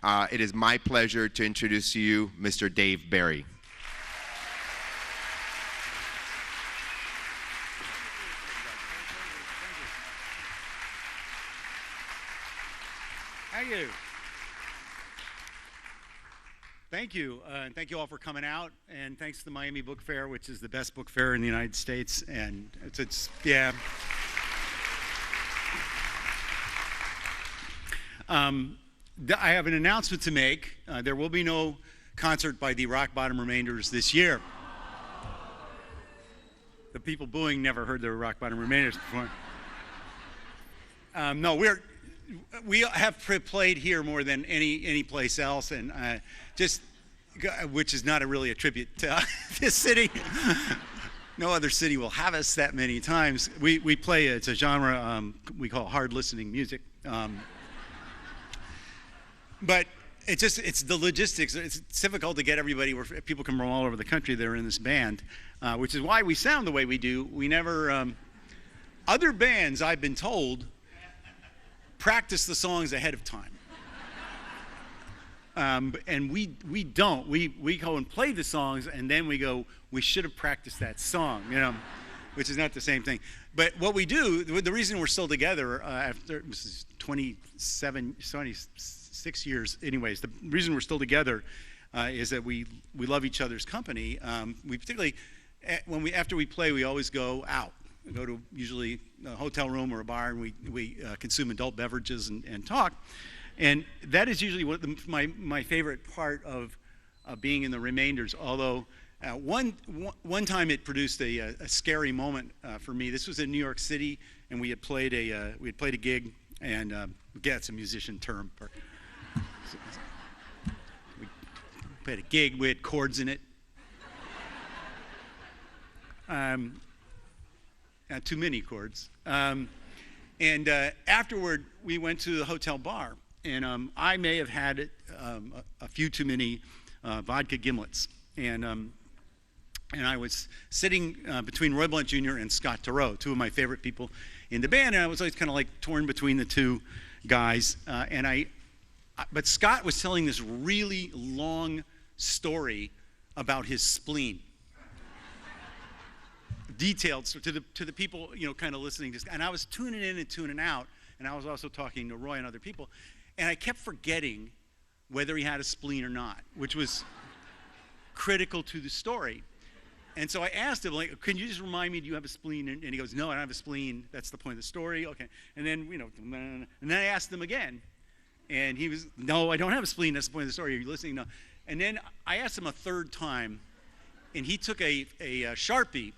It is my pleasure to introduce to you Mr. Dave Barry. Thank you. Thank you. And thank you all for coming out. And thanks to the Miami Book Fair, which is the best book fair in the United States. And yeah. I have an announcement to make. There will be no concert by the Rock Bottom Remainders this year. The people booing never heard the Rock Bottom Remainders before. No, we have played here more than any place else, and which is not really a tribute to this city. No other city will have us that many times. We play, it's a genre we call hard listening music. But it's the logistics. It's difficult to get everybody, where people come from all over the country that are in this band, which is why we sound the way we do. We never, other bands, I've been told, practice the songs ahead of time. And we don't. We go and play the songs, and then we go, we should have practiced that song, which is not the same thing. But what we do, the reason we're still together after this is 26 years, anyways, the reason we're still together is that we love each other's company. We particularly, after we play, we always go out. We go to usually a hotel room or a bar, and we consume adult beverages and talk. And that is usually my favorite part of being in the Remainders. Although one time it produced a scary moment for me. This was in New York City, and we had played a gig, and it's a musician term. We played a gig. We had chords in it. Too many chords. And afterward, we went to the hotel bar, and I may have had a few too many vodka gimlets. And I was sitting between Roy Blunt Jr. and Scott Turow, two of my favorite people in the band, and I was always kind of like torn between the two guys. But Scott was telling this really long story about his spleen. Detailed, so to the people, kind of listening, and I was tuning in and tuning out, and I was also talking to Roy and other people, and I kept forgetting whether he had a spleen or not, which was critical to the story. And so I asked him, can you just remind me, do you have a spleen? And he goes, no, I don't have a spleen. That's the point of the story. Okay. And then, and then I asked him again, and he was, no, I don't have a spleen. That's the point of the story. Are you listening? No. And then I asked him a third time, and he took a Sharpie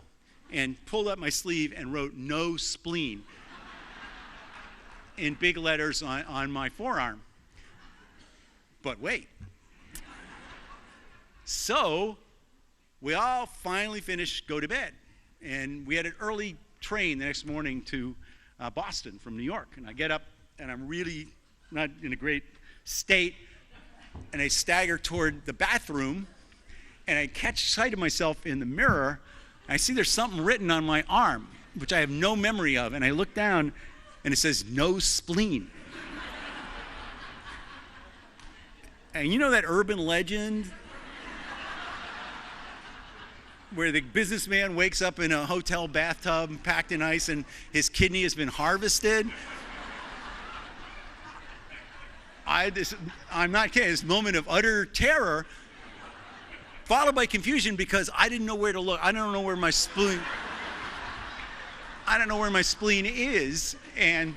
and pulled up my sleeve and wrote "no spleen" in big letters on my forearm. But wait. So we all finally finished, go to bed. And we had an early train the next morning to Boston from New York. And I get up, and I'm really not in a great state. And I stagger toward the bathroom, and I catch sight of myself in the mirror. I see there's something written on my arm, which I have no memory of, and I look down, and it says, "no spleen." And you know that urban legend where the businessman wakes up in a hotel bathtub packed in ice and his kidney has been harvested? I'm not kidding, this moment of utter terror, followed by confusion because I didn't know where to look. I don't know where my spleen is. And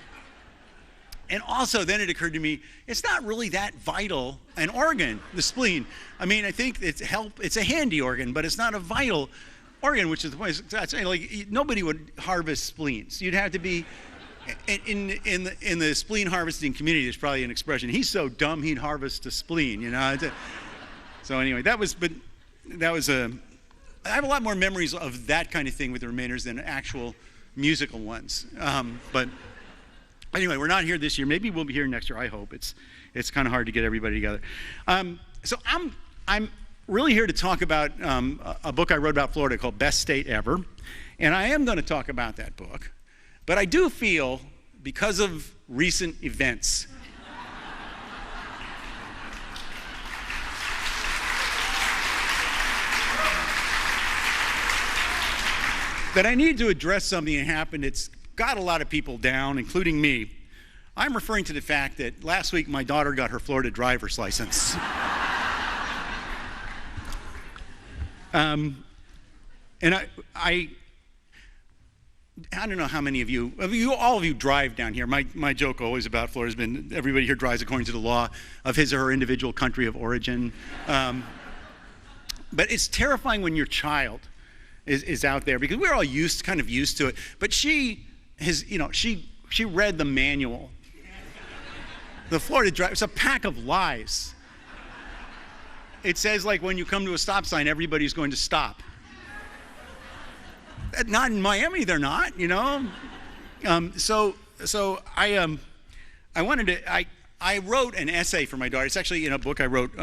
also then it occurred to me, it's not really that vital an organ, the spleen. I mean, I think it's a handy organ, but it's not a vital organ, which is the point. Nobody would harvest spleens. You'd have to be in the spleen harvesting community. There's probably an expression, he's so dumb he'd harvest a spleen, So anyway, I have a lot more memories of that kind of thing with the Remainders than actual musical ones. But anyway, we're not here this year. Maybe we'll be here next year. I hope. It's kind of hard to get everybody together. So I'm really here to talk about a book I wrote about Florida called Best State Ever, and I am going to talk about that book. But I do feel, because of recent events, that I need to address something that happened. It's got a lot of people down, including me. I'm referring to the fact that last week my daughter got her Florida driver's license. And I don't know how many of you, all of you drive down here. My joke always about Florida has been everybody here drives according to the law of his or her individual country of origin. But it's terrifying when your child is out there, because we're all kind of used to it. But she read the manual. The Florida driver, it's a pack of lies. It says, like, when you come to a stop sign, everybody's going to stop. Not in Miami, they're not, you know. So I wanted to. I wrote an essay for my daughter. It's actually in a book I wrote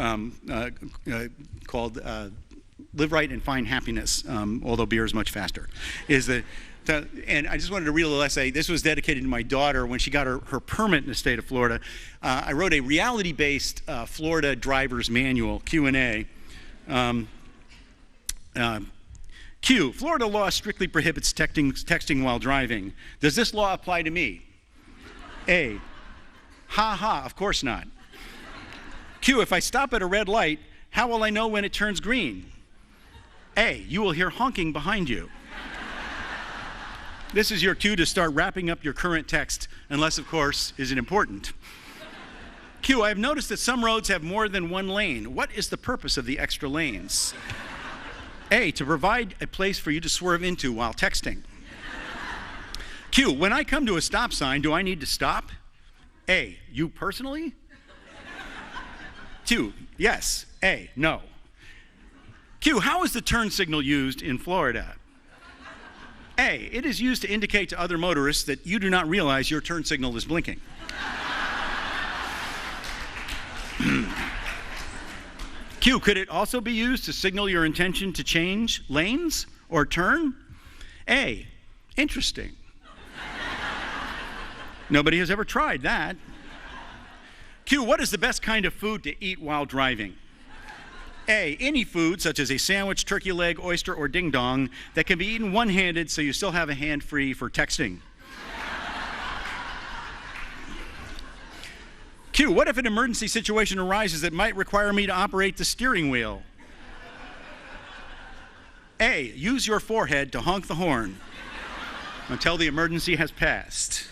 called "Live Right and Find Happiness," although beer is much faster. And I just wanted to read a little essay. This was dedicated to my daughter when she got her permit in the state of Florida. I wrote a reality-based Florida driver's manual, Q&A. Q, Florida law strictly prohibits texting while driving. Does this law apply to me? A, ha ha, of course not. Q, if I stop at a red light, how will I know when it turns green? A, you will hear honking behind you. This is your cue to start wrapping up your current text, unless, of course, is it important? Q, I have noticed that some roads have more than one lane. What is the purpose of the extra lanes? A, to provide a place for you to swerve into while texting. Q, when I come to a stop sign, do I need to stop? A, you personally? Q, yes. A, no. Q, how is the turn signal used in Florida? A, it is used to indicate to other motorists that you do not realize your turn signal is blinking. Q, could it also be used to signal your intention to change lanes or turn? A, interesting. Nobody has ever tried that. Q, what is the best kind of food to eat while driving? A, any food such as a sandwich, turkey leg, oyster, or ding dong that can be eaten one-handed so you still have a hand free for texting. Q, what if an emergency situation arises that might require me to operate the steering wheel? A, use your forehead to honk the horn until the emergency has passed.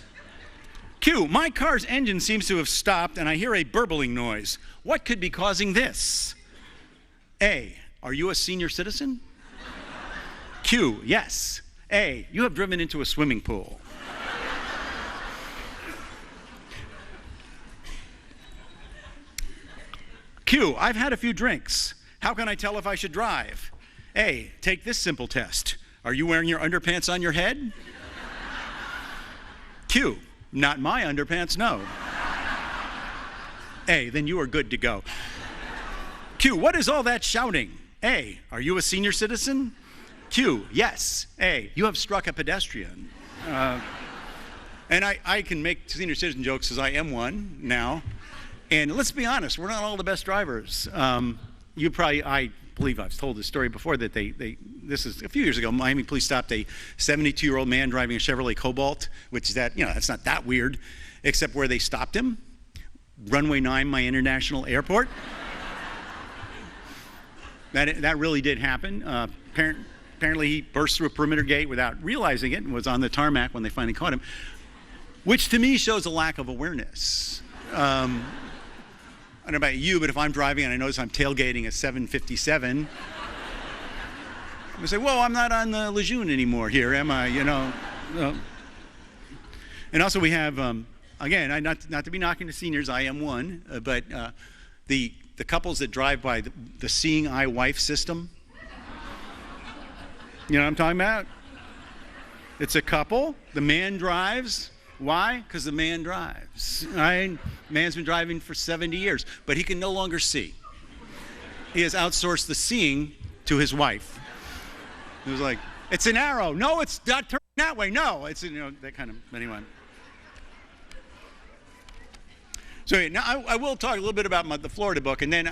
Q, my car's engine seems to have stopped and I hear a burbling noise. What could be causing this? A, are you a senior citizen? Q, yes. A, you have driven into a swimming pool. Q, I've had a few drinks. How can I tell if I should drive? A, take this simple test. Are you wearing your underpants on your head? Q, not my underpants, no. A, then you are good to go. Q, what is all that shouting? A, are you a senior citizen? Q, yes. A, you have struck a pedestrian. And I can make senior citizen jokes because I am one now. And let's be honest, we're not all the best drivers. I believe I've told this story before that this is a few years ago, Miami police stopped a 72-year-old man driving a Chevrolet Cobalt, which is that's not that weird, except where they stopped him, runway 9, my international airport. That really did happen. Apparently he burst through a perimeter gate without realizing it and was on the tarmac when they finally caught him, which to me shows a lack of awareness. I don't know about you, but if I'm driving and I notice I'm tailgating a 757, I'm going to say, whoa, I'm not on the Lejeune anymore here, am I? And also we have, again, not to be knocking the seniors, I am one, but the couples that drive by the Seeing Eye Wife system. You know what I'm talking about? It's a couple, the man drives. Why? Because the man drives. Right? Man's been driving for 70 years, but he can no longer see. He has outsourced the seeing to his wife. He was like, it's an arrow. No, it's not turning that way. No, it's that kind of, anyway. So now I will talk a little bit about the Florida book, and then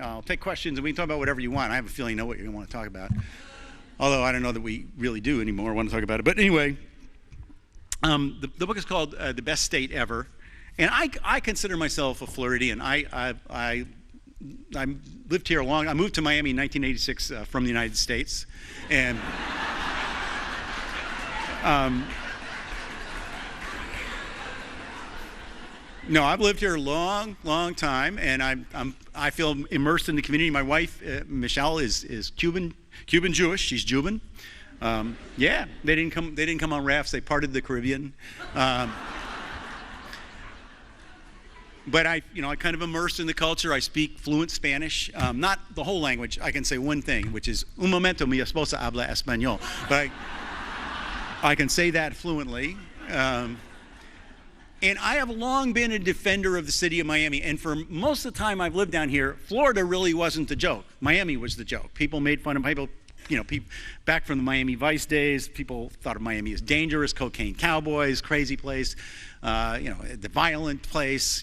I'll take questions and we can talk about whatever you want. I have a feeling you know what you want to talk about. Although I don't know that we really do anymore. I want to talk about it. But anyway, the book is called The Best State Ever. And I consider myself a Floridian. I lived here long. I moved to Miami in 1986 from the United States. And no, I've lived here a long time, and I feel immersed in the community. My wife, Michelle, is Cuban Jewish. She's Juban. Yeah, they didn't come on rafts. They parted the Caribbean. But I kind of immersed in the culture. I speak fluent Spanish, not the whole language. I can say one thing, which is un momento, mi esposa habla español. But I can say that fluently. And I have long been a defender of the city of Miami. And for most of the time I've lived down here, Florida really wasn't the joke. Miami was the joke. People made fun of people. Back from the Miami Vice days, people thought of Miami as dangerous, cocaine cowboys, crazy place, the violent place.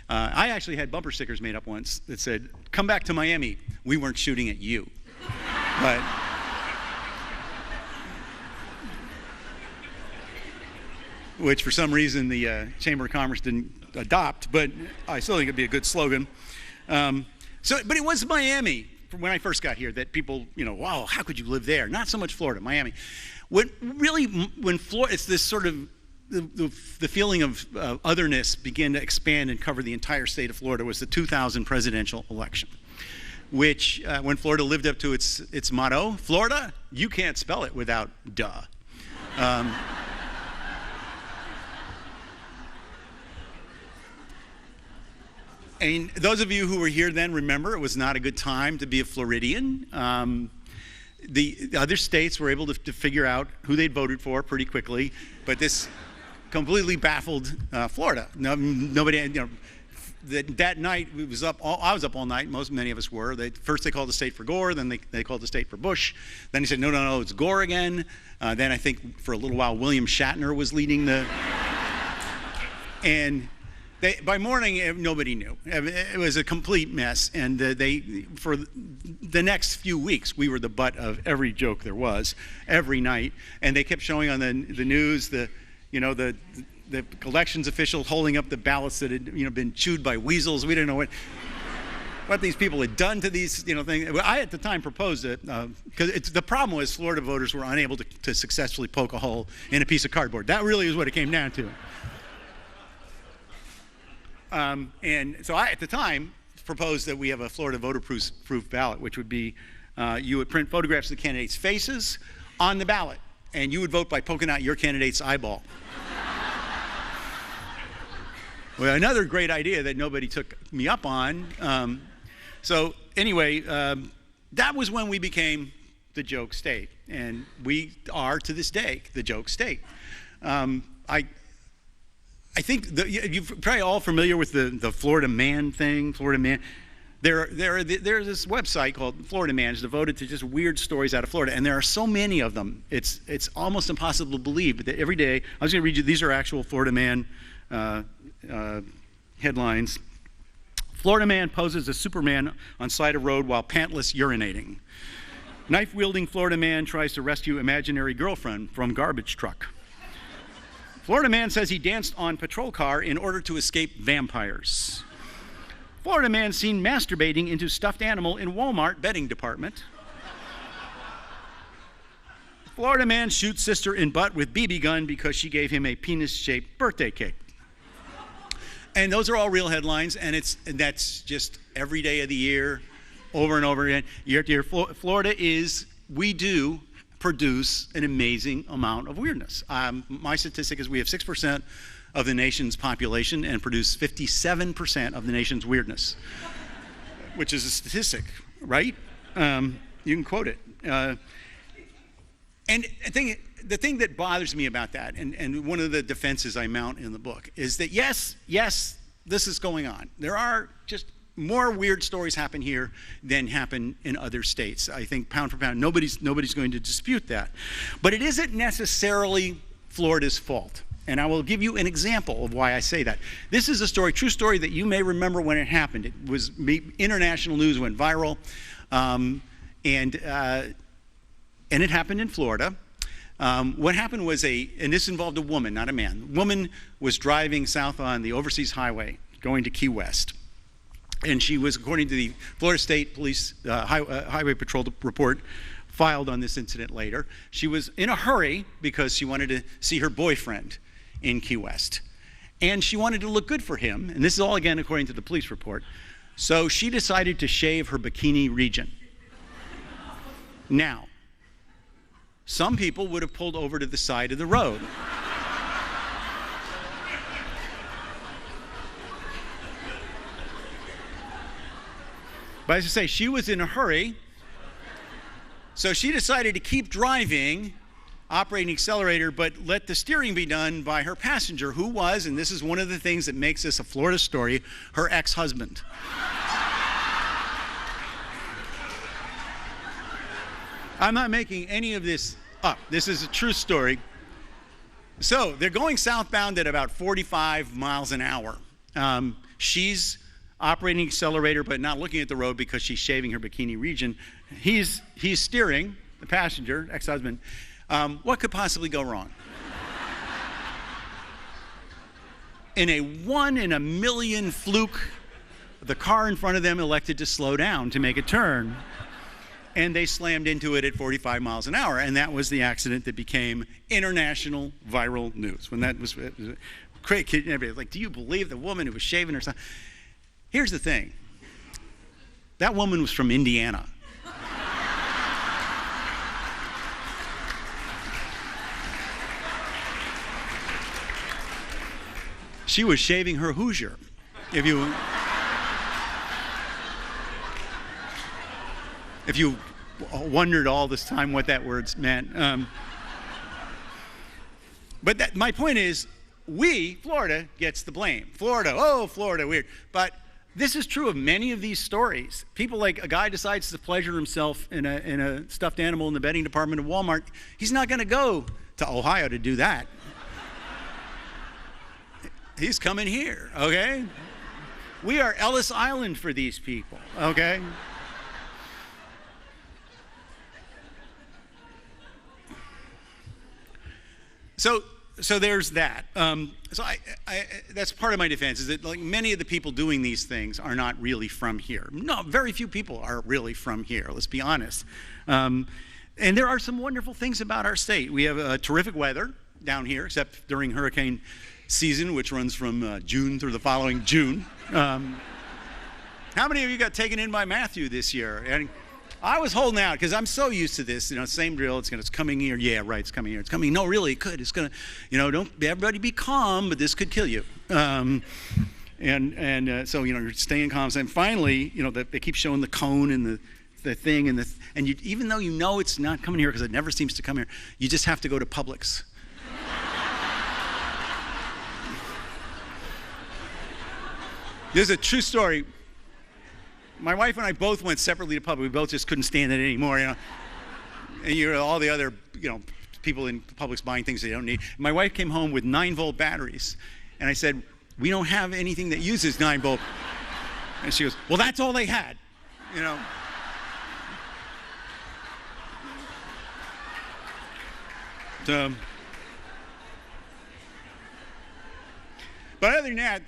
I actually had bumper stickers made up once that said, "Come back to Miami. We weren't shooting at you." But which for some reason the Chamber of Commerce didn't adopt, but I still think it'd be a good slogan. But it was Miami when I first got here that people, wow, how could you live there? Not so much Florida, Miami. When Florida, it's this sort of the feeling of otherness began to expand and cover the entire state of Florida was the 2000 presidential election, which when Florida lived up to its motto, Florida, you can't spell it without duh. And those of you who were here then remember it was not a good time to be a Floridian. The other states were able to figure out who they'd voted for pretty quickly, but this completely baffled Florida. Nobody, that night I was up all night. Many of us were. First they called the state for Gore, then they called the state for Bush. Then he said, no, it's Gore again. Then I think for a little while William Shatner was leading the, and by morning, nobody knew. It was a complete mess, and for the next few weeks, we were the butt of every joke there was, every night. And they kept showing on the news the elections officials holding up the ballots that had been chewed by weasels. We didn't know what these people had done to these things. I at the time proposed it because the problem was Florida voters were unable to successfully poke a hole in a piece of cardboard. That really is what it came down to. And so I, at the time, proposed that we have a Florida voter-proof ballot, which would be you would print photographs of the candidates' faces on the ballot, and you would vote by poking out your candidate's eyeball. Well, another great idea that nobody took me up on. So anyway, that was when we became the joke state, and we are, to this day, the joke state. I think you're probably all familiar with the Florida Man thing. Florida Man. There's this website called Florida Man. It's devoted to just weird stories out of Florida, and there are so many of them. It's almost impossible to believe that every day. I was going to read you. These are actual Florida Man headlines. Florida Man poses as Superman on side of road while pantless urinating. Knife-wielding Florida Man tries to rescue imaginary girlfriend from garbage truck. Florida Man says he danced on patrol car in order to escape vampires. Florida Man seen masturbating into stuffed animal in Walmart bedding department. Florida Man shoots sister in butt with BB gun because she gave him a penis-shaped birthday cake. And those are all real headlines, and that's just every day of the year, over and over again. Year to year, Florida we do produce an amazing amount of weirdness. My statistic is we have 6% of the nation's population and produce 57% of the nation's weirdness, which is a statistic, right? You can quote it. And the thing that bothers me about that, and one of the defenses I mount in the book, is that yes, this is going on. There are just more weird stories happen here than happen in other states. I think pound for pound, nobody's going to dispute that. But it isn't necessarily Florida's fault. And I will give you an example of why I say that. This is a story, true story, that you may remember when it happened. It was international news, went viral. And it happened in Florida. What happened was and this involved a woman, not a man. The woman was driving south on the overseas highway going to Key West. And she was, according to the Florida State Police Highway Patrol report, filed on this incident later. She was in a hurry because she wanted to see her boyfriend in Key West. And she wanted to look good for him. And this is all, again, according to the police report. So she decided to shave her bikini region. Now, some people would have pulled over to the side of the road. But as I say, she was in a hurry, so she decided to keep driving, operating the accelerator, but let the steering be done by her passenger, who was, and this is one of the things that makes this a Florida story, her ex-husband. I'm not making any of this up. This is a true story. So they're going southbound at about 45 miles an hour. She's operating accelerator, but not looking at the road because she's shaving her bikini region. He's steering, the passenger, ex-husband. What could possibly go wrong? In a 1 in a million fluke, the car in front of them elected to slow down to make a turn. And they slammed into it at 45 miles an hour. And that was the accident that became international viral news. When that was great, everybody was like, do you believe the woman who was shaving herself? Here's the thing. That woman was from Indiana. She was shaving her Hoosier. If you wondered all this time what that word meant. But my point is, Florida gets the blame. Florida, weird. But this is true of many of these stories. People, like a guy decides to pleasure himself in a stuffed animal in the bedding department of Walmart. He's not going to go to Ohio to do that. He's coming here, okay? We are Ellis Island for these people, okay? So there's that. That's part of my defense, is that like many of the people doing these things are not really from here. No, very few people are really from here, let's be honest. And there are some wonderful things about our state. We have terrific weather down here, except during hurricane season, which runs from June through the following June. How many of you got taken in by Matthew this year? And I was holding out because I'm so used to this, same drill. It's coming here. Yeah, right. It's coming here. It's coming. No, really, it could. It's gonna, don't everybody be calm, but this could kill you. So you're staying calm. And finally, they keep showing the cone and the thing and you, even though it's not coming here because it never seems to come here, you just have to go to Publix. This is a true story. My wife and I both went separately to Publix. We both just couldn't stand it anymore, And all the other, people in Publix buying things they don't need. My wife came home with 9-volt batteries, and I said, "We don't have anything that uses 9-volt." And she goes, "Well, that's all they had," But other than that,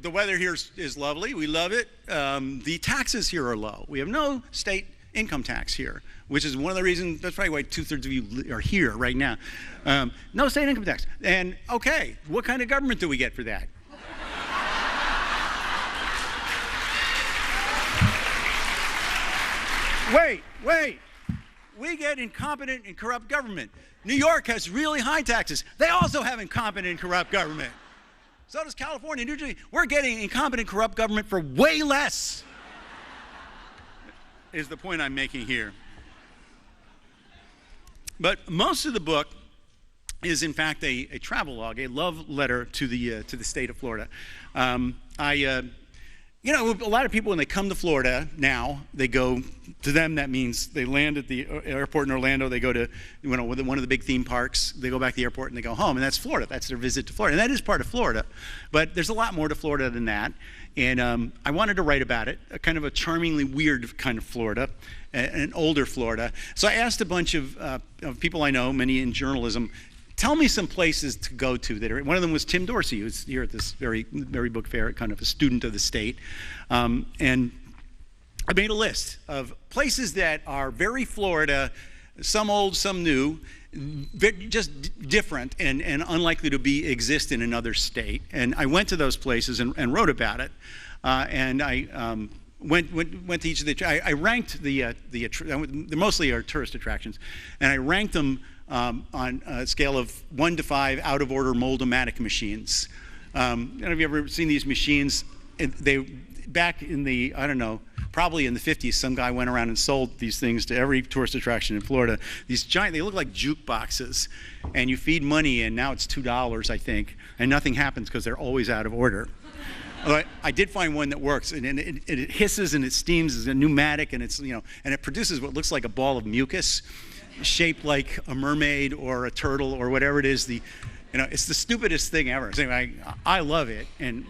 the weather here is lovely. We love it. The taxes here are low. We have no state income tax here, which is one of the reasons, that's probably why 2/3 of you are here right now. No state income tax. And okay, what kind of government do we get for that? Wait. We get incompetent and corrupt government. New York has really high taxes. They also have incompetent and corrupt government. So does California, New Jersey. We're getting incompetent, corrupt government for way less, is the point I'm making here. But most of the book is, in fact, a travel log, a love letter to the state of Florida. You know, a lot of people, when they come to Florida now, they go, to them that means they land at the airport in Orlando, they go to one of the big theme parks, they go back to the airport and they go home, and that's Florida. That's their visit to Florida. And that is part of Florida. But there's a lot more to Florida than that. And I wanted to write about it, a kind of a charmingly weird kind of Florida, an older Florida. So I asked a bunch of people I know, many in journalism, tell me some places to go to. One of them was Tim Dorsey, who's here at this very book fair, kind of a student of the state. And I made a list of places that are very Florida, some old, some new, just different and unlikely to exist in another state. And I went to those places and wrote about it. And I went to each of I ranked they mostly are tourist attractions, and I ranked them on a scale of 1 to 5 out-of-order mold-o-matic machines. Have you ever seen these machines? Back in the, I don't know, probably in the 50s, some guy went around and sold these things to every tourist attraction in Florida. These giant, they look like jukeboxes, and you feed money in. Now it's $2, I think, and nothing happens because they're always out of order. But I did find one that works, and it hisses and it steams. It's a pneumatic, and it's, and it produces what looks like a ball of mucus, shaped like a mermaid or a turtle or whatever it is. It's the stupidest thing ever. So anyway, I love it, and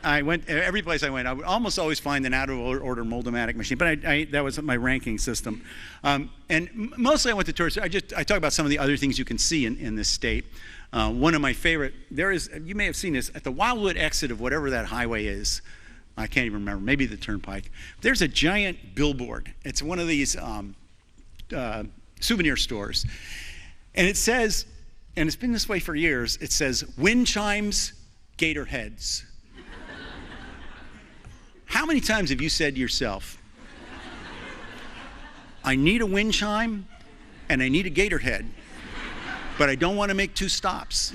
I went every place I went. I would almost always find an out-of-order mold-o-matic machine, but that was my ranking system. And mostly I went to tourists. I talk about some of the other things you can see in this state. One of my favorite, you may have seen this, at the Wildwood exit of whatever that highway is. I can't even remember, maybe the Turnpike. There's a giant billboard. It's one of these souvenir stores. And it says, and it's been this way for years, it says, wind chimes, gator heads. How many times have you said to yourself, I need a wind chime and I need a gator head, but I don't want to make 2 stops,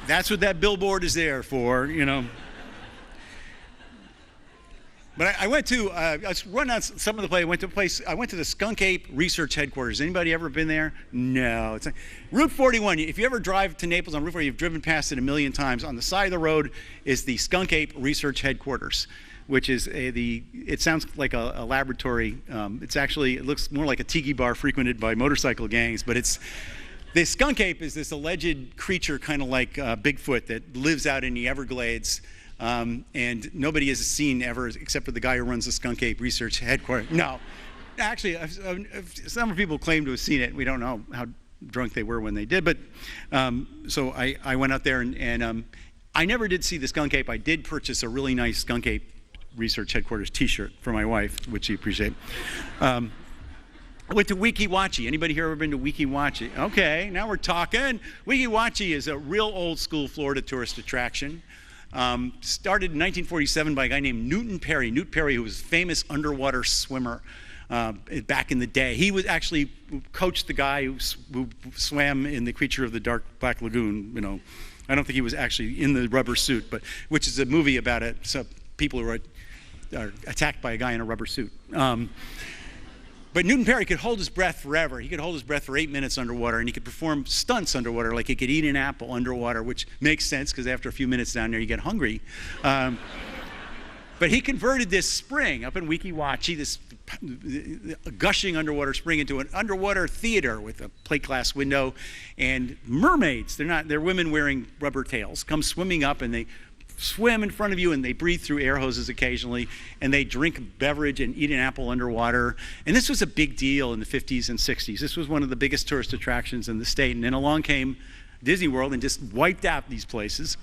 That's what that billboard is there for, But I went to, I was running out some of the place. I went to the Skunk Ape Research Headquarters. Anybody ever been there? No. It's Route 41. If you ever drive to Naples on Route 41, you've driven past it a million times. On the side of the road is the Skunk Ape Research Headquarters, which is it sounds like a laboratory. It looks more like a tiki bar frequented by motorcycle gangs, but the skunk ape is this alleged creature kind of like Bigfoot that lives out in the Everglades. And nobody has seen ever, except for the guy who runs the Skunk Ape Research Headquarters. No, actually, some people claim to have seen it. We don't know how drunk they were when they did, but so I went out there and I never did see the skunk ape. I did purchase a really nice Skunk Ape Research Headquarters T-shirt for my wife, which she appreciated. I went to Weeki Wachee. Anybody here ever been to Weeki Wachee? Okay, now we're talking. Weeki Wachee is a real old school Florida tourist attraction. Started in 1947 by a guy named Newton Perry. Newt Perry, who was a famous underwater swimmer back in the day. He was actually coached the guy who swam in The Creature of the Dark Black Lagoon. I don't think he was actually in the rubber suit, but which is a movie about people who are attacked by a guy in a rubber suit. But Newton Perry could hold his breath forever. He could hold his breath for 8 minutes underwater, and he could perform stunts underwater, like he could eat an apple underwater, which makes sense because after a few minutes down there, you get hungry. But he converted this spring up in Weeki Wachee, this gushing underwater spring, into an underwater theater with a plate glass window, and mermaids. They're women wearing rubber tails, come swimming up, and they swim in front of you, and they breathe through air hoses occasionally, and they drink a beverage and eat an apple underwater. And this was a big deal in the 50s and 60s. This was one of the biggest tourist attractions in the state. And then along came Disney World and just wiped out these places.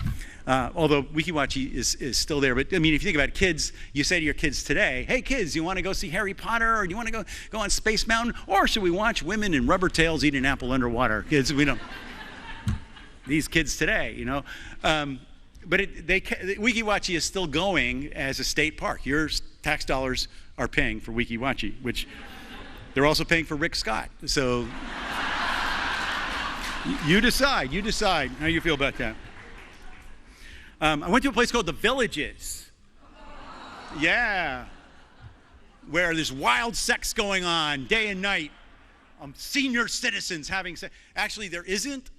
Although Weeki Wachee is still there. But I mean, if you think about kids, you say to your kids today, hey kids, you want to go see Harry Potter, or do you want to go on Space Mountain, or should we watch women in rubber tails eat an apple underwater? Kids, we don't. These kids today, But Weeki Wachee is still going as a state park. Your tax dollars are paying for Weeki Wachee, which they're also paying for Rick Scott. So you decide how you feel about that. I went to a place called The Villages. Yeah. Where there's wild sex going on day and night. senior citizens having sex. Actually, there isn't.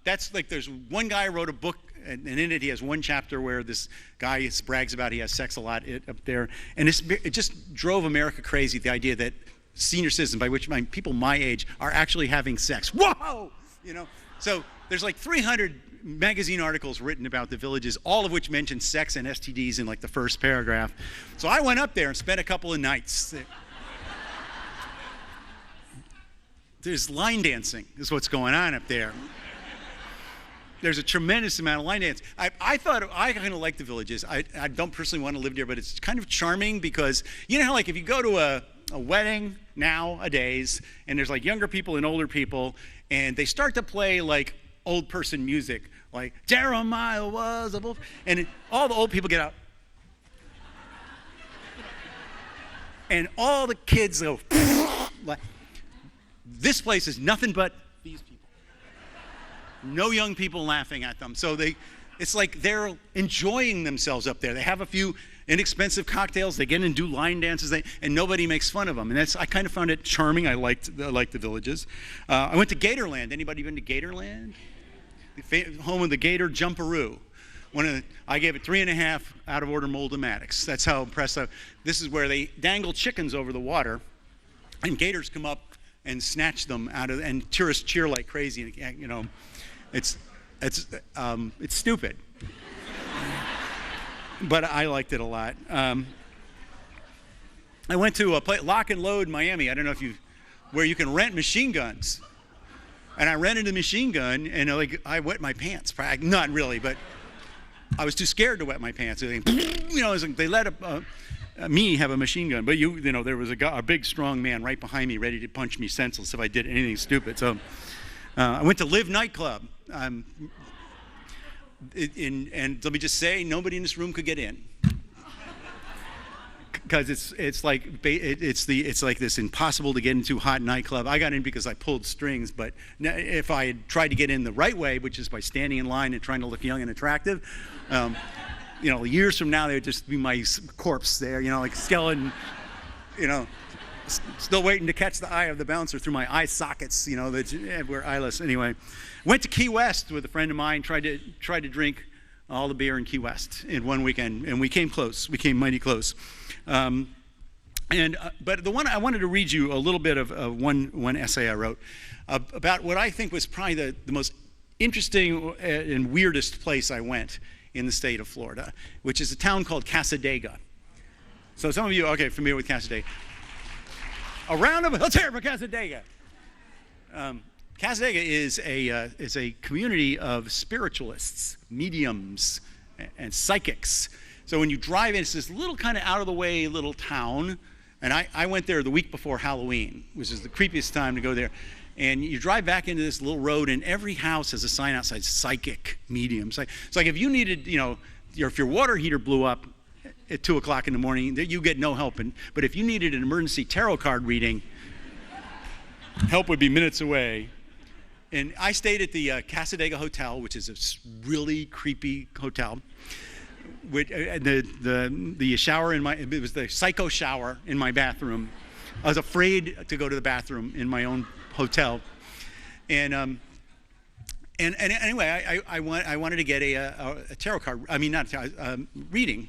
That's like there's one guy wrote a book, and in it he has one chapter where this guy brags about he has sex a lot up there, and it just drove America crazy. The idea that senior citizens, by which I mean people my age, are actually having sex. Whoa, So there's like 300 magazine articles written about the villages, all of which mention sex and STDs in like the first paragraph. So I went up there and spent a couple of nights. There's line dancing is what's going on up there. There's a tremendous amount of line dance. I thought I kind of like the villages. I don't personally want to live there, but it's kind of charming because you know how like if you go to a wedding nowadays and there's like younger people and older people and they start to play like old person music, like Jeremiah was a wolf, and all the old people get out. And all the kids go, like, this place is nothing but these people. No young people laughing at them. So it's like they're enjoying themselves up there. They have a few inexpensive cocktails. They get in and do line dances, and nobody makes fun of them. And I kind of found it charming. I liked the villages. I went to Gatorland. Anybody been to Gatorland? Home of the Gator Jumperoo. I gave it 3.5 out of order Mold-O-Matics. That's how impressive. This is where they dangle chickens over the water, and gators come up and snatch them out of, and tourists cheer like crazy. It's stupid, but I liked it a lot. I went to a place, Lock and Load, Miami. I don't know where you can rent machine guns. And I rented a machine gun, and I wet my pants. Not really, but I was too scared to wet my pants. They let me have a machine gun, but there was a big, strong man right behind me, ready to punch me senseless if I did anything stupid. So I went to Live nightclub, and let me just say, nobody in this room could get in. Because it's like this impossible to get into hot nightclub. I got in because I pulled strings, but if I had tried to get in the right way, which is by standing in line and trying to look young and attractive, years from now there would just be my corpse there, like skeleton, still waiting to catch the eye of the bouncer through my eye sockets, that were eyeless. Anyway, went to Key West with a friend of mine. Tried to drink all the beer in Key West in one weekend, and we came close. We came mighty close. But the one I wanted to read you a little bit of one essay I wrote about what I think was probably the most interesting and weirdest place I went in the state of Florida, which is a town called Cassadaga. So some of you are familiar with Cassadaga. A round of applause here for Cassadaga. Cassadaga is a community of spiritualists, mediums, and psychics. So when you drive in, it's this little kind of out-of-the-way little town. And I went there the week before Halloween, which is the creepiest time to go there. And you drive back into this little road, and every house has a sign outside, psychic, mediums. It's like if you needed, if your water heater blew up at 2 o'clock in the morning, you get no help. But if you needed an emergency tarot card reading, help would be minutes away. And I stayed at the Cassadaga Hotel, which is a really creepy hotel. The shower it was the psycho shower in my bathroom. I was afraid to go to the bathroom in my own hotel, and anyway, I wanted to get a tarot card. I mean, not a tarot, reading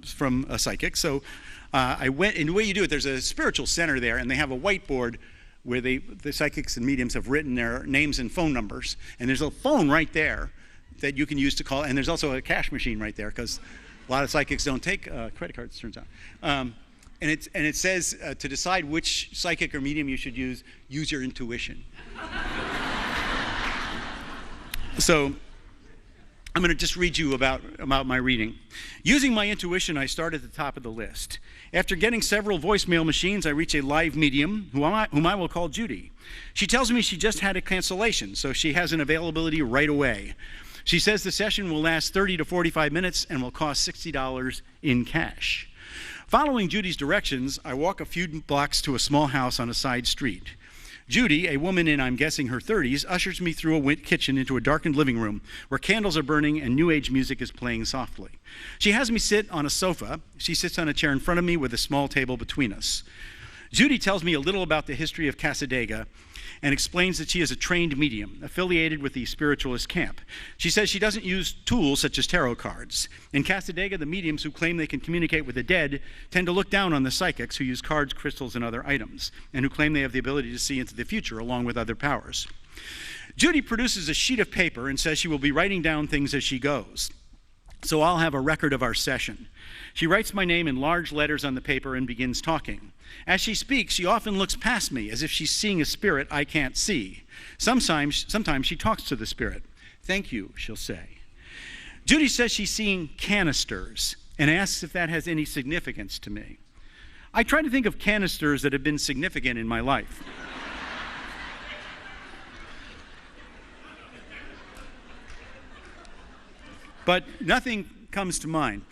from a psychic. So I went, and the way you do it, there's a spiritual center there, and they have a whiteboard where the psychics and mediums have written their names and phone numbers, and there's a phone right there that you can use to call, and there's also a cash machine right there because a lot of psychics don't take credit cards, turns out. And it says to decide which psychic or medium you should use your intuition. So I'm going to just read you about my reading. Using my intuition, I start at the top of the list. After getting several voicemail machines, I reach a live medium, whom I will call Judy. She tells me she just had a cancellation, so she has an availability right away. She says the session will last 30 to 45 minutes and will cost $60 in cash. Following Judy's directions, I walk a few blocks to a small house on a side street. Judy, a woman in, I'm guessing, her 30s, ushers me through a kitchen into a darkened living room where candles are burning and New Age music is playing softly. She has me sit on a sofa. She sits on a chair in front of me with a small table between us. Judy tells me a little about the history of Cassadaga and explains that she is a trained medium affiliated with the spiritualist camp. She says she doesn't use tools such as tarot cards. In Casadega, the mediums who claim they can communicate with the dead tend to look down on the psychics who use cards, crystals, and other items, and who claim they have the ability to see into the future along with other powers. Judy produces a sheet of paper and says she will be writing down things as she goes. So I'll have a record of our session. She writes my name in large letters on the paper and begins talking. As she speaks, she often looks past me as if she's seeing a spirit I can't see. Sometimes she talks to the spirit. "Thank you," she'll say. Judy says she's seeing canisters and asks if that has any significance to me. I try to think of canisters that have been significant in my life. But nothing comes to mind.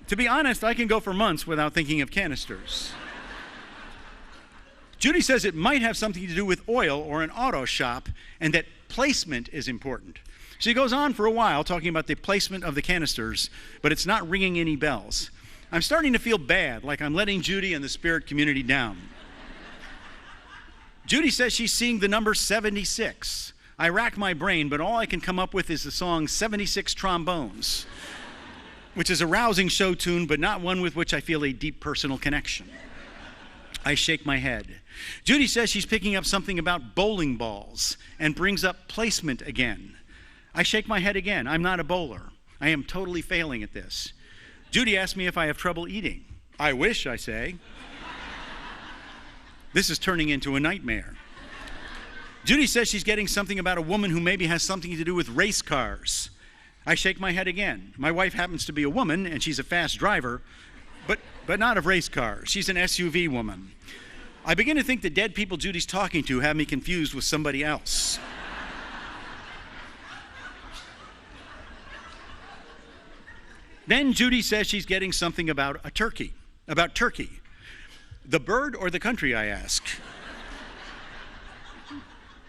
To be honest, I can go for months without thinking of canisters. Judy says it might have something to do with oil or an auto shop, and that placement is important. She goes on for a while talking about the placement of the canisters, but it's not ringing any bells. I'm starting to feel bad, like I'm letting Judy and the spirit community down. Judy says she's seeing the number 76. I rack my brain, but all I can come up with is the song 76 Trombones, which is a rousing show tune, but not one with which I feel a deep personal connection. I shake my head. Judy says she's picking up something about bowling balls and brings up placement again. I shake my head again. I'm not a bowler. I am totally failing at this. Judy asks me if I have trouble eating. I wish, I say. This is turning into a nightmare. Judy says she's getting something about a woman who maybe has something to do with race cars. I shake my head again. My wife happens to be a woman, and she's a fast driver, but not of race cars. She's an SUV woman. I begin to think the dead people Judy's talking to have me confused with somebody else. Then Judy says she's getting something about turkey. The bird or the country, I ask.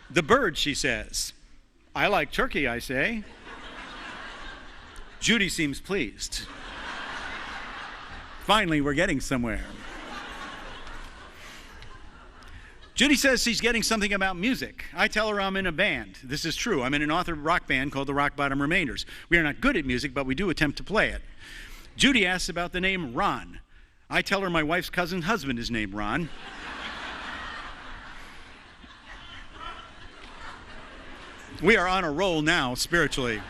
The bird, she says. I like turkey, I say. Judy seems pleased. Finally, we're getting somewhere. Judy says she's getting something about music. I tell her I'm in a band. This is true. I'm in an authored rock band called the Rock Bottom Remainders. We are not good at music, but we do attempt to play it. Judy asks about the name Ron. I tell her my wife's cousin's husband is named Ron. We are on a roll now, spiritually.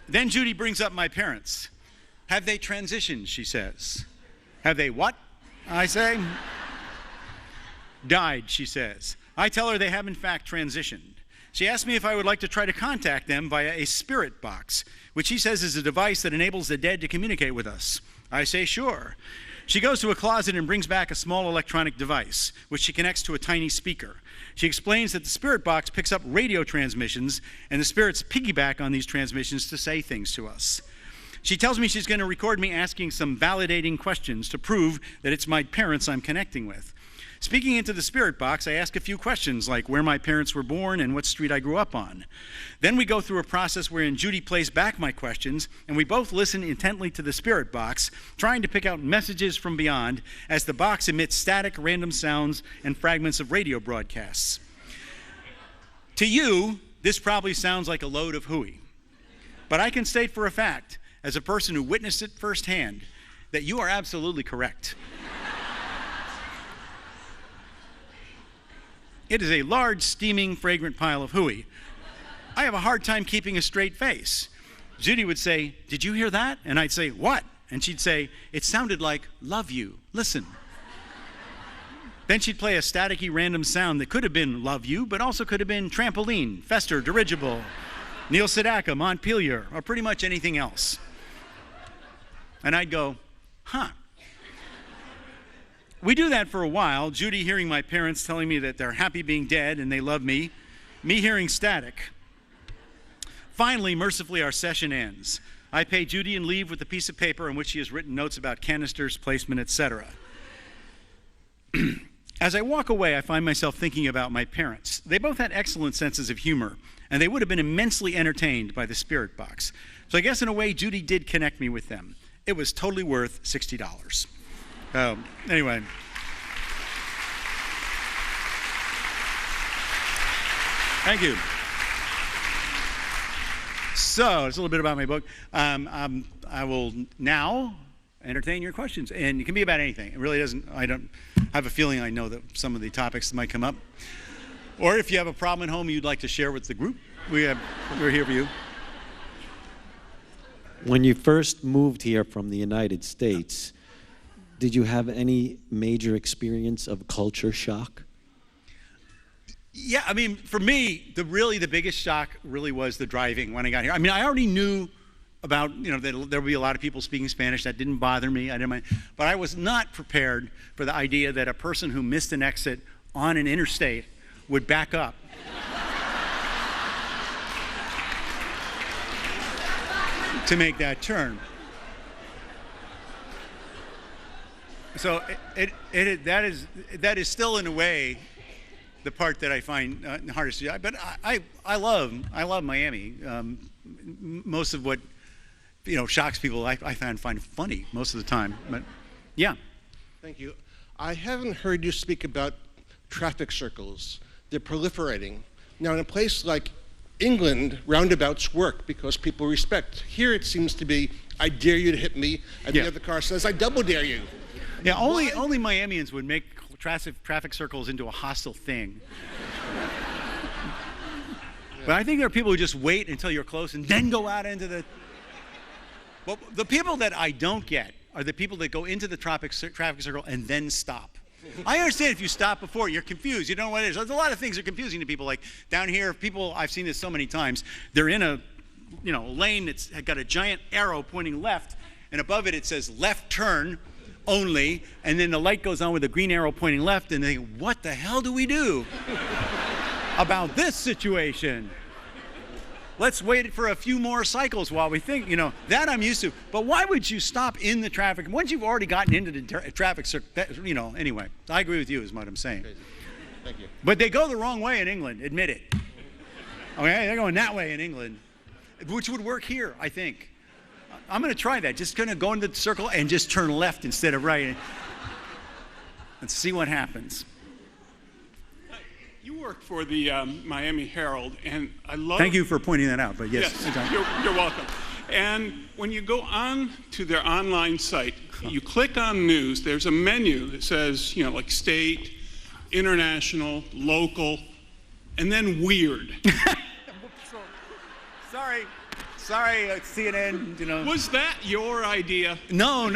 Then Judy brings up my parents. Have they transitioned, she says. Have they what? I say. Died, she says. I tell her they have in fact transitioned. She asks me if I would like to try to contact them via a spirit box, which she says is a device that enables the dead to communicate with us. I say sure. She goes to a closet and brings back a small electronic device, which she connects to a tiny speaker. She explains that the spirit box picks up radio transmissions, and the spirits piggyback on these transmissions to say things to us. She tells me she's going to record me asking some validating questions to prove that it's my parents I'm connecting with. Speaking into the spirit box, I ask a few questions like where my parents were born and what street I grew up on. Then we go through a process wherein Judy plays back my questions, and we both listen intently to the spirit box, trying to pick out messages from beyond as the box emits static, random sounds and fragments of radio broadcasts. To you, this probably sounds like a load of hooey. But I can state for a fact, as a person who witnessed it firsthand, that you are absolutely correct. It is a large, steaming, fragrant pile of hooey. I have a hard time keeping a straight face. Judy would say, "Did you hear that?" And I'd say, "What?" And she'd say, "It sounded like love you. Listen." Then she'd play a staticky random sound that could have been love you, but also could have been trampoline, fester, dirigible, Neil Sedaka, Montpelier, or pretty much anything else. And I'd go, huh. We do that for a while, Judy hearing my parents telling me that they're happy being dead and they love me hearing static. Finally, mercifully, our session ends. I pay Judy and leave with a piece of paper on which she has written notes about canisters, placement, etc. As I walk away, I find myself thinking about my parents. They both had excellent senses of humor, and they would have been immensely entertained by the spirit box. So I guess in a way, Judy did connect me with them. It was totally worth $60. Anyway. Thank you. So, it's a little bit about my book. I will now entertain your questions, and it can be about anything. It really doesn't. I have a feeling I know that some of the topics that might come up, or if you have a problem at home you'd like to share with the group, we're here for you. When you first moved here from the United States, did you have any major experience of culture shock? Yeah, I mean, for me, the biggest shock really was the driving when I got here. I mean, I already knew about, that there would be a lot of people speaking Spanish. That didn't bother me. I didn't mind. But I was not prepared for the idea that a person who missed an exit on an interstate would back up. To make that turn. So that is still in a way the part that I find hardest. But I love Miami. Most of what shocks people I find funny most of the time. But yeah. Thank you. I haven't heard you speak about traffic circles. They're proliferating. Now, in a place like England, roundabouts work because people respect. Here it seems to be, I dare you to hit me, and the other car says, I double dare you. Yeah, only Miamians would make traffic circles into a hostile thing. But I think there are people who just wait until you're close and then go out into the... Well, the people that I don't get are the people that go into the traffic circle and then stop. I understand if you stop before, you're confused. You don't know what it is. There's a lot of things that are confusing to people. Like down here, people, I've seen this so many times, they're in a lane that's got a giant arrow pointing left, and above it, it says left turn only, and then the light goes on with a green arrow pointing left, and they think, what the hell do we do about this situation? Let's wait for a few more cycles while we think, that I'm used to. But why would you stop in the traffic? Once you've already gotten into the traffic circle, anyway. I agree with you is what I'm saying. Thank you. But they go the wrong way in England, admit it. Okay, they're going that way in England, which would work here, I think. I'm going to try that. Just going to go into the circle and just turn left instead of right. Let's see what happens. You work for the Miami Herald, and I love... Thank you for pointing that out, but yes. You're welcome. And when you go on to their online site, you click on news, there's a menu that says, like state, international, local, and then weird. Sorry, CNN, Was that your idea? No.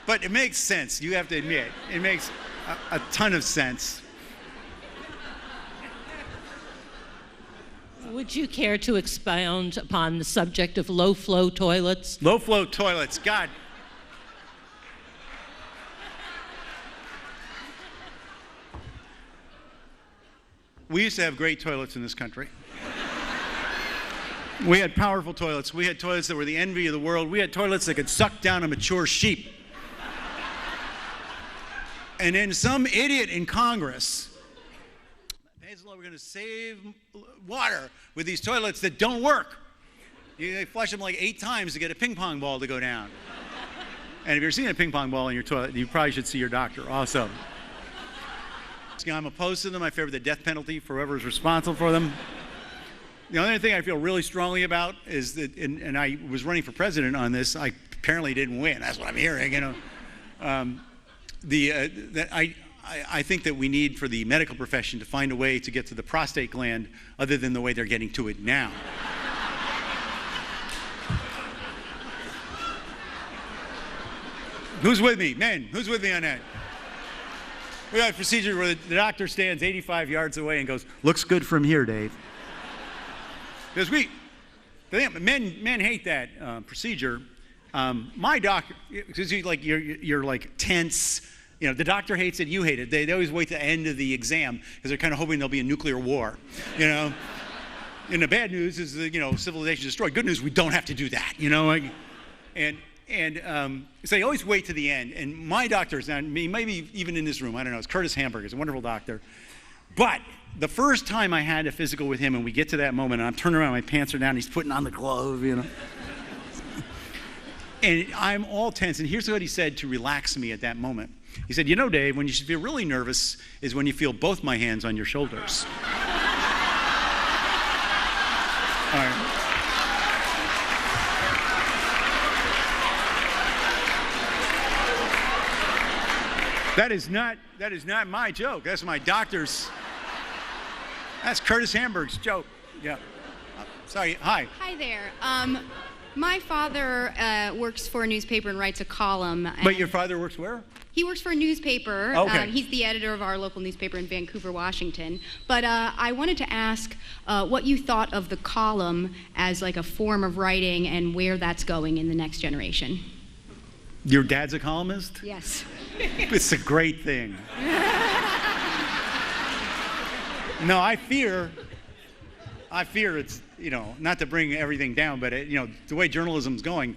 But it makes sense. You have to admit. It makes a ton of sense. Would you care to expound upon the subject of low-flow toilets? Low-flow toilets, God. We used to have great toilets in this country. We had powerful toilets. We had toilets that were the envy of the world. We had toilets that could suck down a mature sheep. And then some idiot in Congress, we're going to save water with these toilets that don't work. They flush them like 8 times to get a ping pong ball to go down. And if you're seeing a ping pong ball in your toilet, you probably should see your doctor also. I'm opposed to them. I favor the death penalty for whoever is responsible for them. The only thing I feel really strongly about is that, and I was running for president on this, I apparently didn't win. That's what I'm hearing, I think that we need for the medical profession to find a way to get to the prostate gland other than the way they're getting to it now. Who's with me? Men, who's with me on that? We have a procedure where the doctor stands 85 yards away and goes, looks good from here, Dave. Because men hate that procedure. My doctor, because you're like tense. The doctor hates it, you hate it. They always wait to the end of the exam because they're kind of hoping there'll be a nuclear war. And the bad news is that, civilization is destroyed. Good news, we don't have to do that. So they always wait to the end. And my doctors, and maybe even in this room, I don't know, it's Curtis Hamburg, he's a wonderful doctor. But the first time I had a physical with him, and we get to that moment, and I'm turning around, my pants are down, he's putting on the glove, And I'm all tense. And here's what he said to relax me at that moment. He said, you know, Dave, when you should feel really nervous is when you feel both my hands on your shoulders. All right. That is not my joke. That's my doctor's. That's Curtis Hamburg's joke. Yeah. Sorry. Hi. Hi there. My father works for a newspaper and writes a column. But your father works where? He works for a newspaper. Okay. He's the editor of our local newspaper in Vancouver, Washington. But I wanted to ask what you thought of the column as like a form of writing and where that's going in the next generation. Your dad's a columnist? Yes. It's a great thing. No, I fear it's, not to bring everything down, but the way journalism's going,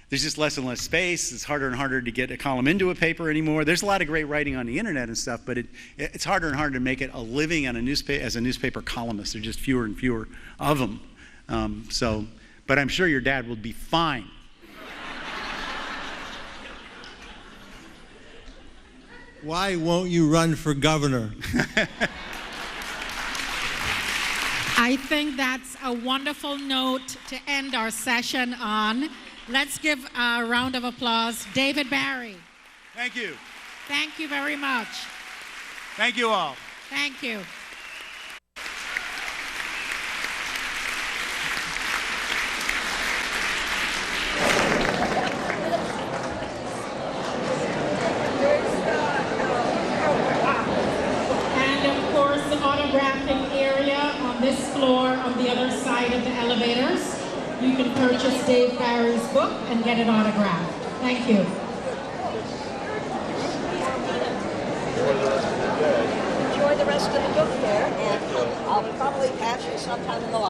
there's just less and less space. It's harder and harder to get a column into a paper anymore. There's a lot of great writing on the internet and stuff, but it's harder and harder to make it a living on as a newspaper columnist. There's just fewer and fewer of them. But I'm sure your dad will be fine. Why won't you run for governor? I think that's a wonderful note to end our session on. Let's give a round of applause. David Barry. Thank you. Thank you very much. Thank you all. Thank you. Autographing area on this floor on the other side of the elevators. You can purchase Dave Barry's book and get it autographed. Thank you. Enjoy the rest of the book there, and I'll probably pass you sometime in the